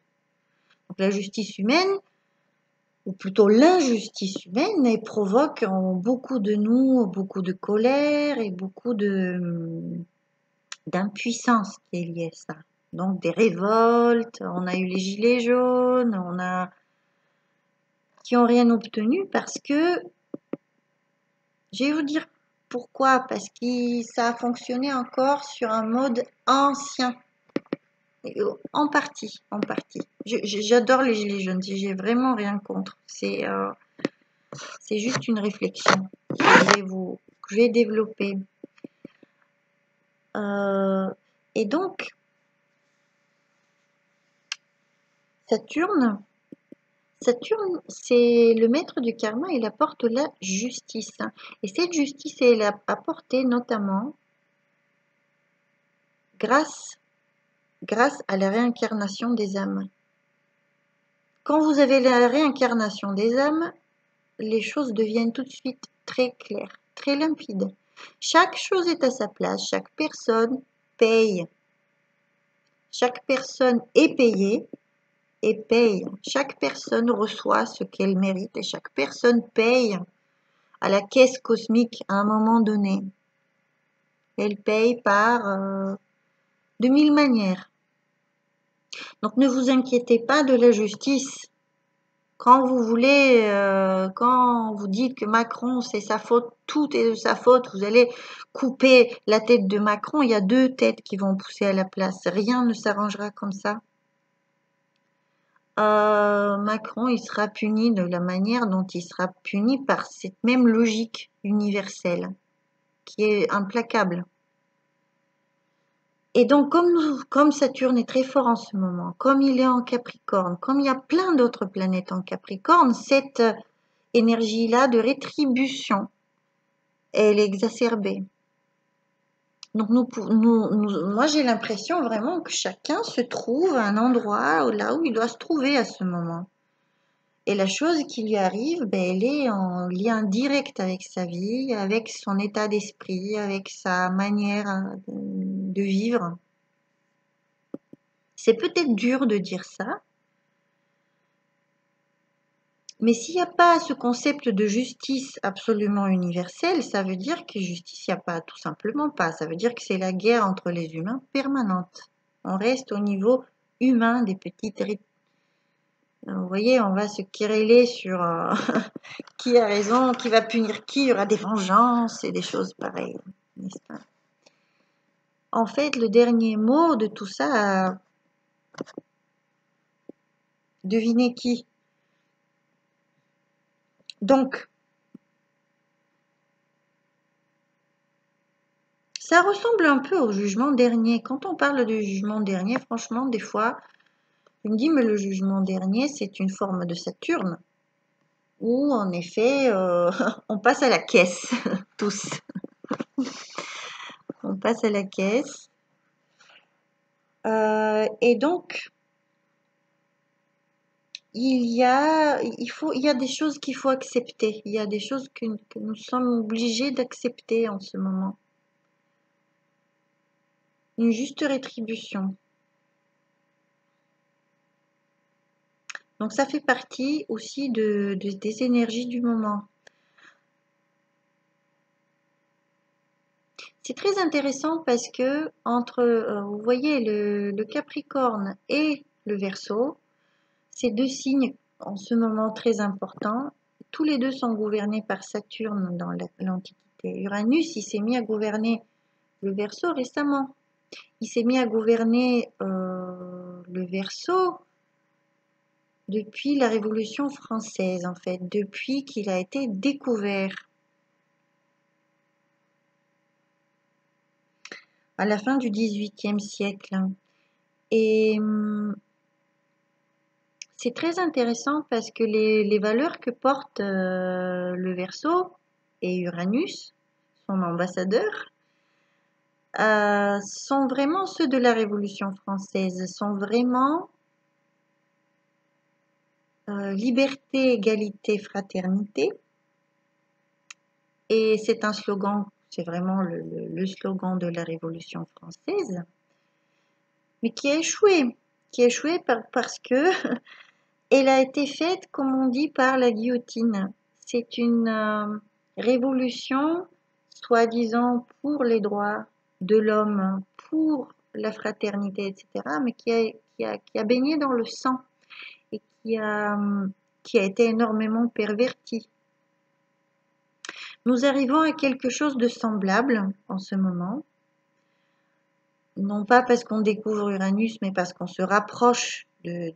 Donc la justice humaine, ou plutôt l'injustice humaine, elle provoque en beaucoup de nous beaucoup de colère et beaucoup d'impuissance qui est liée à ça. Donc des révoltes, on a eu les gilets jaunes, qui n'ont rien obtenu parce que, je vais vous dire pourquoi, parce que ça a fonctionné encore sur un mode ancien. En partie. J'adore les gilets jaunes, j'ai vraiment rien contre. C'est juste une réflexion que je vais développer. Et donc, Saturne, c'est le maître du karma, il apporte la justice. Et cette justice, elle est apportée notamment grâce à la réincarnation des âmes. Quand vous avez la réincarnation des âmes, les choses deviennent tout de suite très claires, très limpides. Chaque chose est à sa place, chaque personne paye. Chaque personne est payée et paye. Chaque personne reçoit ce qu'elle mérite et chaque personne paye à la caisse cosmique à un moment donné. Elle paye par de mille manières. Donc ne vous inquiétez pas de la justice. Quand vous voulez, quand vous dites que Macron c'est sa faute, tout est de sa faute, vous allez couper la tête de Macron, il y a 2 têtes qui vont pousser à la place. Rien ne s'arrangera comme ça. Macron, il sera puni de la manière dont il sera puni par cette même logique universelle qui est implacable. Et donc, comme Saturne est très fort en ce moment, comme il est en Capricorne, comme il y a plein d'autres planètes en Capricorne, cette énergie-là de rétribution, elle est exacerbée. Donc, moi, j'ai l'impression vraiment que chacun se trouve à un endroit là où il doit se trouver à ce moment. Et la chose qui lui arrive, ben, elle est en lien direct avec sa vie, avec son état d'esprit, avec sa manière de vivre. C'est peut-être dur de dire ça, mais s'il n'y a pas ce concept de justice absolument universel, ça veut dire que justice, il n'y a pas, tout simplement pas. Ça veut dire que c'est la guerre entre les humains permanente. On reste au niveau humain des petites... Vous voyez, on va se quereller sur qui a raison, qui va punir qui, il y aura des vengeances et des choses pareilles, n'est-ce pas? En fait, le dernier mot de tout ça, devinez qui? Donc, ça ressemble un peu au jugement dernier. Quand on parle de jugement dernier, franchement, des fois, je me dis, mais le jugement dernier, c'est une forme de Saturne, où en effet, on passe à la caisse, tous. On passe à la caisse. Et donc, il y a des choses qu'il faut accepter. Il y a des choses que nous sommes obligés d'accepter en ce moment. Une juste rétribution. Donc ça fait partie aussi des énergies du moment. C'est très intéressant parce que entre, vous voyez, le Capricorne et le Verseau, ces 2 signes en ce moment très importants, tous les 2 sont gouvernés par Saturne dans l'Antiquité. Uranus, il s'est mis à gouverner le Verseau récemment. Il s'est mis à gouverner le Verseau depuis la Révolution française, en fait, depuis qu'il a été découvert. À la fin du XVIIIe siècle. Et c'est très intéressant parce que les valeurs que porte le Verseau et Uranus, son ambassadeur, sont vraiment ceux de la Révolution française, sont vraiment liberté, égalité, fraternité. Et c'est un slogan, c'est vraiment le slogan de la Révolution française, mais qui a échoué. Qui a échoué parce que elle a été faite, comme on dit, par la guillotine. C'est une révolution, soi-disant, pour les droits de l'homme, pour la fraternité, etc., mais qui a baigné dans le sang et qui a été énormément pervertie. Nous arrivons à quelque chose de semblable en ce moment, non pas parce qu'on découvre Uranus, mais parce qu'on se rapproche de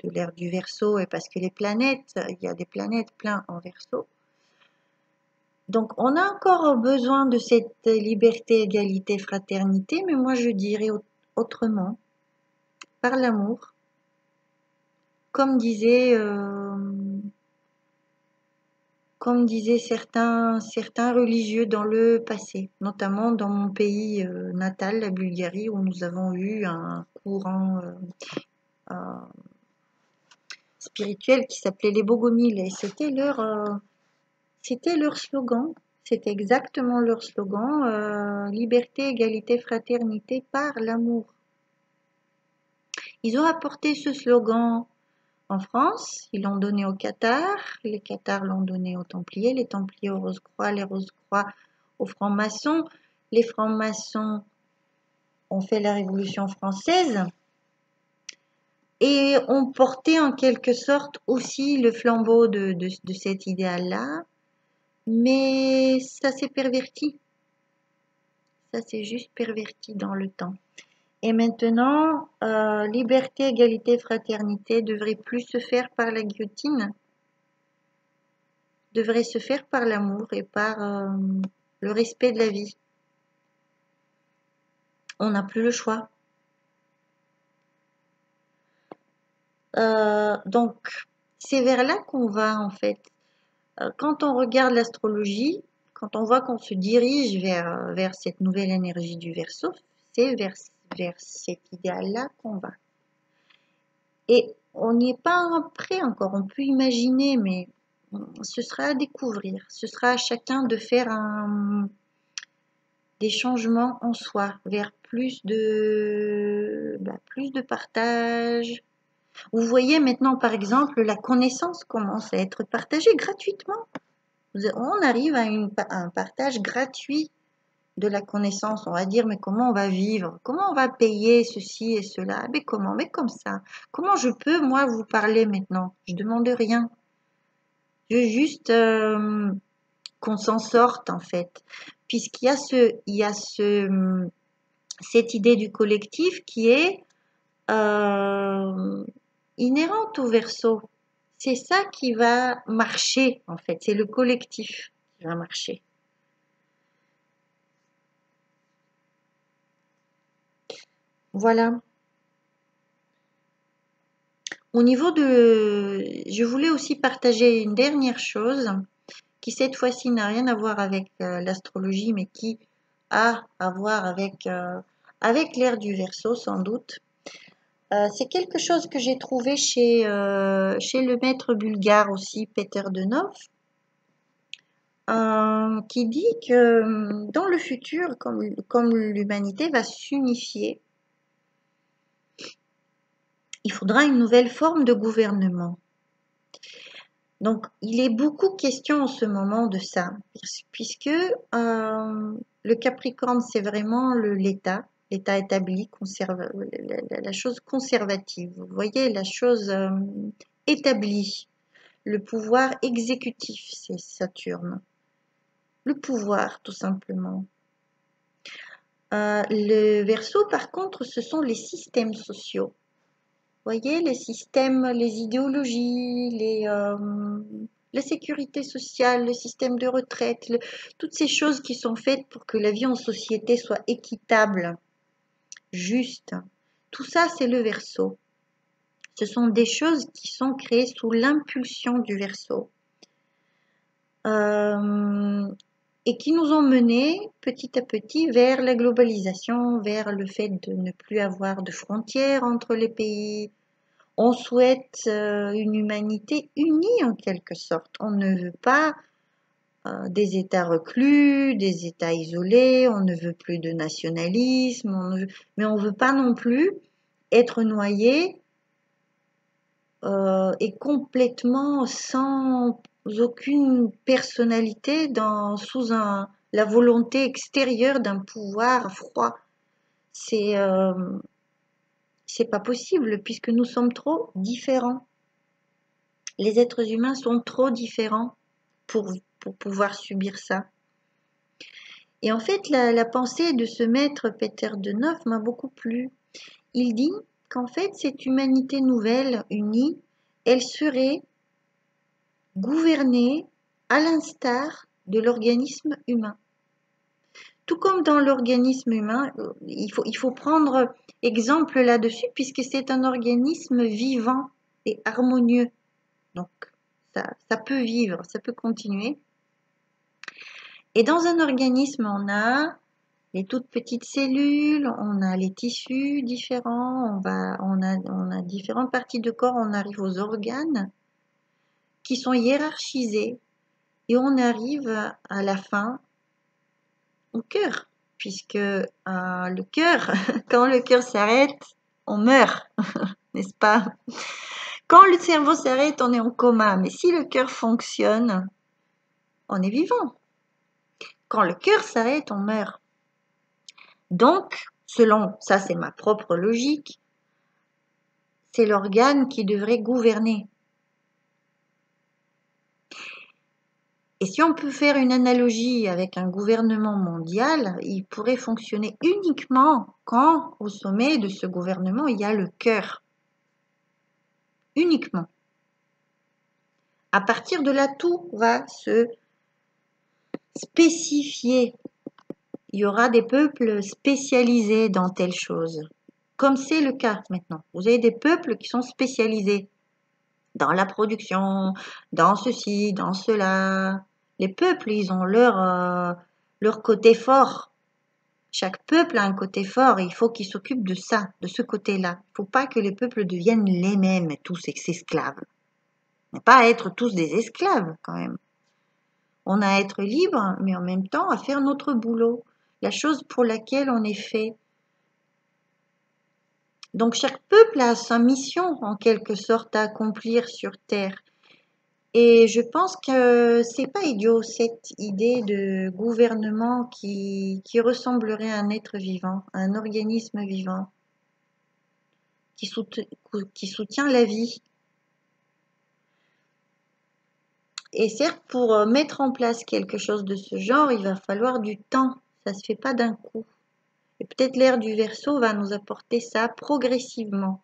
l'ère du Verseau et parce que les planètes, il y a des planètes plein en Verseau. Donc on a encore besoin de cette liberté, égalité, fraternité, mais moi je dirais autrement, par l'amour, comme disaient certains religieux dans le passé, notamment dans mon pays natal, la Bulgarie, où nous avons eu un courant spirituel qui s'appelait les Bogomiles, et c'était leur slogan, c'était exactement leur slogan, liberté, égalité, fraternité par l'amour. Ils ont apporté ce slogan en France, ils l'ont donné au Qatar, les Qatars l'ont donné aux Templiers, les Templiers aux Rose-Croix, les Rose-Croix aux francs-maçons, les francs-maçons ont fait la Révolution française. Et on portait en quelque sorte aussi le flambeau de cet idéal-là, mais ça s'est perverti. Ça s'est juste perverti dans le temps. Et maintenant, liberté, égalité, fraternité devrait plus se faire par la guillotine, devrait se faire par l'amour et par le respect de la vie. On n'a plus le choix. Donc, c'est vers là qu'on va en fait. Quand on regarde l'astrologie, quand on voit qu'on se dirige vers cette nouvelle énergie du Verseau, c'est vers cet idéal-là qu'on va. Et on n'y est pas prêt encore, on peut imaginer, mais ce sera à découvrir. Ce sera à chacun de faire des changements en soi, vers plus de partage. Vous voyez maintenant, par exemple, la connaissance commence à être partagée gratuitement. On arrive à un partage gratuit de la connaissance. On va dire, mais comment on va vivre? Comment on va payer ceci et cela? Mais comment? Mais comme ça. Comment je peux, moi, vous parler maintenant? Je demande rien. Je veux juste qu'on s'en sorte, en fait. Puisqu'il y a cette idée du collectif qui est inhérente au Verseau. C'est ça qui va marcher, en fait. C'est le collectif qui va marcher. Voilà. Au niveau de... Je voulais aussi partager une dernière chose qui cette fois-ci n'a rien à voir avec l'astrologie, mais qui a à voir avec l'ère du Verseau, sans doute. C'est quelque chose que j'ai trouvé chez le maître bulgare aussi, Peter Denov, qui dit que dans le futur, comme l'humanité va s'unifier, il faudra une nouvelle forme de gouvernement. Donc, il est beaucoup question en ce moment de ça, puisque le Capricorne, c'est vraiment l'état établi, la chose conservative. Vous voyez, la chose établie. Le pouvoir exécutif, c'est Saturne. Le pouvoir, tout simplement. Le Verseau, par contre, ce sont les systèmes sociaux. Vous voyez, les systèmes, les idéologies, la sécurité sociale, le système de retraite, toutes ces choses qui sont faites pour que la vie en société soit équitable, juste. Tout ça, c'est le Verseau. Ce sont des choses qui sont créées sous l'impulsion du Verseau. Et qui nous ont menés petit à petit vers la globalisation, vers le fait de ne plus avoir de frontières entre les pays. On souhaite une humanité unie en quelque sorte. On ne veut pas des États reclus, des États isolés, on ne veut plus de nationalisme, mais on ne veut pas non plus être noyé et complètement sans aucune personnalité sous la volonté extérieure d'un pouvoir froid. C'est pas possible puisque nous sommes trop différents. Les êtres humains sont trop différents pour pouvoir subir ça. Et en fait, la pensée de ce maître Peter Denov m'a beaucoup plu. Il dit qu'en fait, cette humanité nouvelle, unie, elle serait gouvernée à l'instar de l'organisme humain. Tout comme dans l'organisme humain, il faut prendre exemple là-dessus puisque c'est un organisme vivant et harmonieux. Donc, ça peut vivre, ça peut continuer. Et dans un organisme, on a les toutes petites cellules, on a les tissus différents, on a différentes parties de corps, on arrive aux organes qui sont hiérarchisés et on arrive à la fin au cœur, puisque le cœur, quand le cœur s'arrête, on meurt, n'est-ce pas? Quand le cerveau s'arrête, on est en coma, mais si le cœur fonctionne, on est vivant. Quand le cœur s'arrête, on meurt. Donc, selon, ça c'est ma propre logique, c'est l'organe qui devrait gouverner. Et si on peut faire une analogie avec un gouvernement mondial, il pourrait fonctionner uniquement quand, au sommet de ce gouvernement, il y a le cœur. Uniquement. À partir de là, tout va se spécifier. Il y aura des peuples spécialisés dans telle chose. Comme c'est le cas maintenant. Vous avez des peuples qui sont spécialisés dans la production, dans ceci, dans cela. Les peuples, ils ont leur côté fort. Chaque peuple a un côté fort et il faut qu'il s'occupe de ça, de ce côté-là. Il ne faut pas que les peuples deviennent les mêmes, tous esclaves. Mais pas à être tous des esclaves quand même. On a à être libre, mais en même temps à faire notre boulot, la chose pour laquelle on est fait. Donc chaque peuple a sa mission en quelque sorte à accomplir sur Terre. Et je pense que c'est pas idiot cette idée de gouvernement qui ressemblerait à un être vivant, à un organisme vivant, qui soutient la vie. Et certes, pour mettre en place quelque chose de ce genre, il va falloir du temps. Ça se fait pas d'un coup. Et peut-être l'ère du Verseau va nous apporter ça progressivement.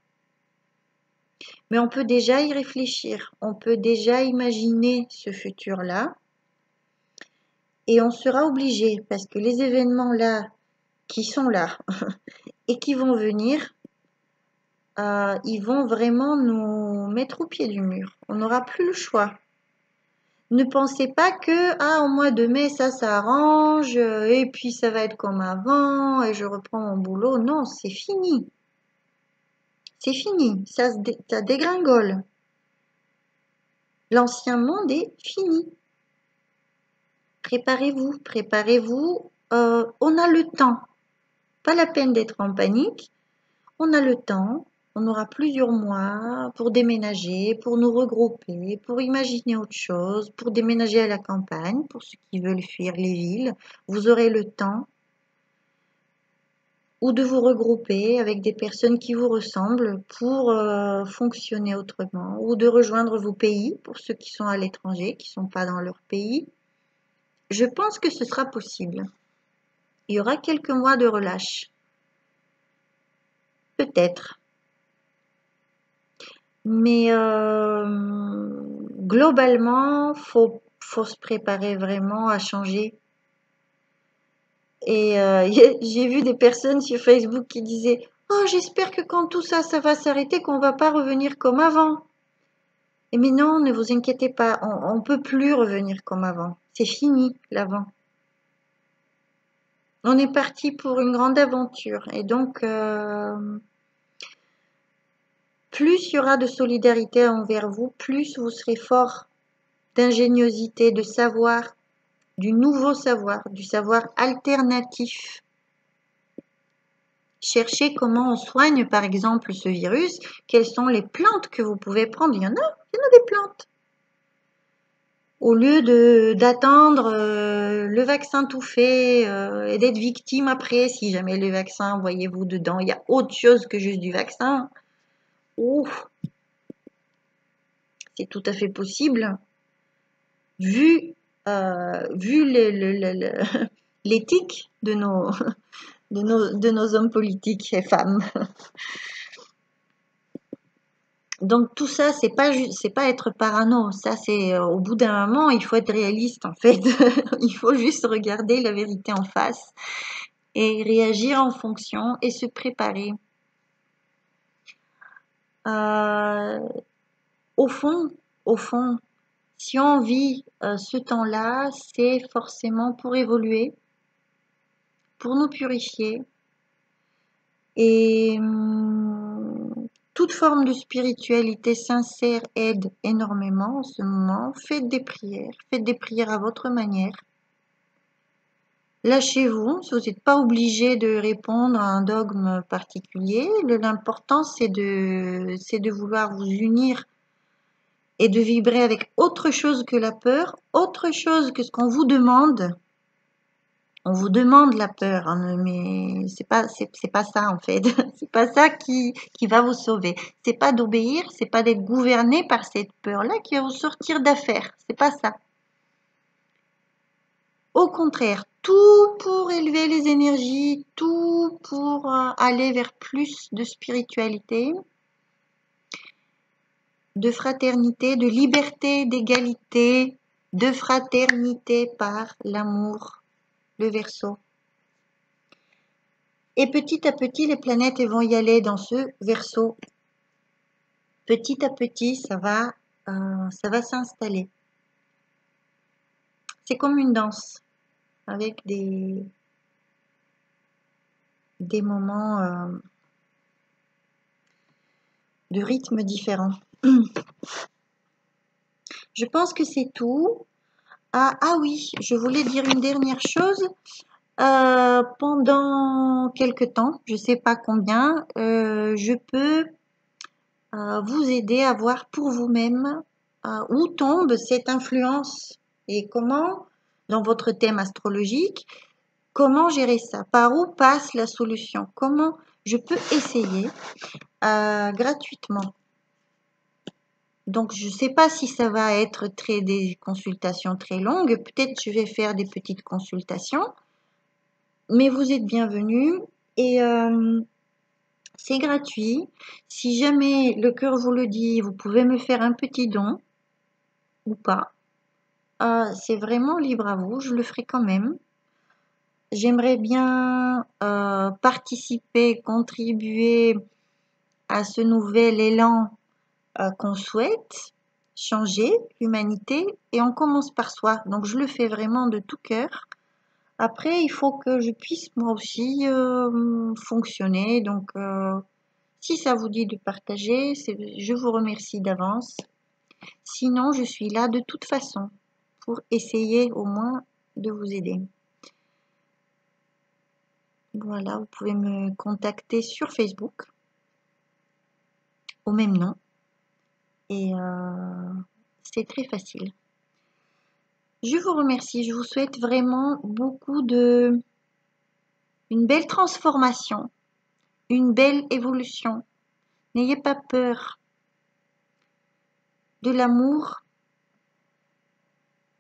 Mais on peut déjà y réfléchir. On peut déjà imaginer ce futur-là. Et on sera obligé, parce que les événements là, qui sont là, et qui vont venir, ils vont vraiment nous mettre au pied du mur. On n'aura plus le choix. Ne pensez pas que au mois de mai, ça arrange, et puis ça va être comme avant, et je reprends mon boulot. Non, c'est fini. C'est fini, ça dégringole. L'ancien monde est fini. Préparez-vous, préparez-vous. On a le temps. Pas la peine d'être en panique. On a le temps. On aura plusieurs mois pour déménager, pour nous regrouper, pour imaginer autre chose, pour déménager à la campagne, pour ceux qui veulent fuir les villes. Vous aurez le temps. Ou de vous regrouper avec des personnes qui vous ressemblent pour fonctionner autrement, ou de rejoindre vos pays pour ceux qui sont à l'étranger, qui ne sont pas dans leur pays. Je pense que ce sera possible. Il y aura quelques mois de relâche. Peut-être. Mais globalement, faut se préparer vraiment à changer. Et j'ai vu des personnes sur Facebook qui disaient « Oh, j'espère que quand tout ça, ça va s'arrêter, qu'on va pas revenir comme avant. » Mais non, ne vous inquiétez pas, on peut plus revenir comme avant. C'est fini, l'avant. On est parti pour une grande aventure. Et donc, plus il y aura de solidarité envers vous, plus vous serez fort d'ingéniosité, de savoir, du nouveau savoir, du savoir alternatif. Cherchez comment on soigne par exemple ce virus, quelles sont les plantes que vous pouvez prendre. Il y en a des plantes. Au lieu d'attendre le vaccin tout fait et d'être victime après, si jamais le vaccin, voyez-vous dedans, il y a autre chose que juste du vaccin. Ouf, c'est tout à fait possible. Vu l'éthique de nos hommes politiques et femmes. Donc tout ça, c'est pas être parano. Ça, c'est au bout d'un moment, il faut être réaliste en fait. Il faut juste regarder la vérité en face et réagir en fonction et se préparer. Au fond, si on vit ce temps-là, c'est forcément pour évoluer, pour nous purifier. Et toute forme de spiritualité sincère aide énormément en ce moment. Faites des prières à votre manière. Lâchez-vous, si vous n'êtes pas obligé de répondre à un dogme particulier. L'important, c'est de vouloir vous unir et de vibrer avec autre chose que la peur, autre chose que ce qu'on vous demande. On vous demande la peur, hein, mais c'est pas ça en fait. C'est pas ça qui va vous sauver. C'est pas d'obéir, c'est pas d'être gouverné par cette peur-là qui va vous sortir d'affaire. C'est pas ça. Au contraire, tout pour élever les énergies, tout pour aller vers plus de spiritualité, de fraternité, de liberté, d'égalité, de fraternité par l'amour, le Verseau. Et petit à petit, les planètes vont y aller dans ce Verseau. Petit à petit, ça va s'installer. C'est comme une danse avec des moments de rythme différents. Je pense que c'est tout. Ah oui, je voulais dire une dernière chose. Pendant quelque temps, je ne sais pas combien, je peux vous aider à voir pour vous-même où tombe cette influence et comment, dans votre thème astrologique, comment gérer ça, par où passe la solution, comment je peux essayer gratuitement. Donc, je ne sais pas si ça va être des consultations très longues. Peut-être je vais faire des petites consultations. Mais vous êtes bienvenus et c'est gratuit. Si jamais le cœur vous le dit, vous pouvez me faire un petit don ou pas. C'est vraiment libre à vous. Je le ferai quand même. J'aimerais bien participer, contribuer à ce nouvel élan qu'on souhaite changer l'humanité et on commence par soi. Donc je le fais vraiment de tout cœur. Après, il faut que je puisse moi aussi fonctionner. Donc si ça vous dit de partager, je vous remercie d'avance. Sinon, je suis là de toute façon pour essayer au moins de vous aider. Voilà, vous pouvez me contacter sur Facebook au même nom. Et c'est très facile. Je vous remercie. Je vous souhaite vraiment une belle transformation, une belle évolution. N'ayez pas peur de l'amour,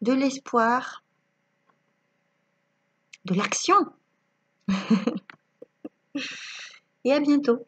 de l'espoir, de l'action. Et à bientôt.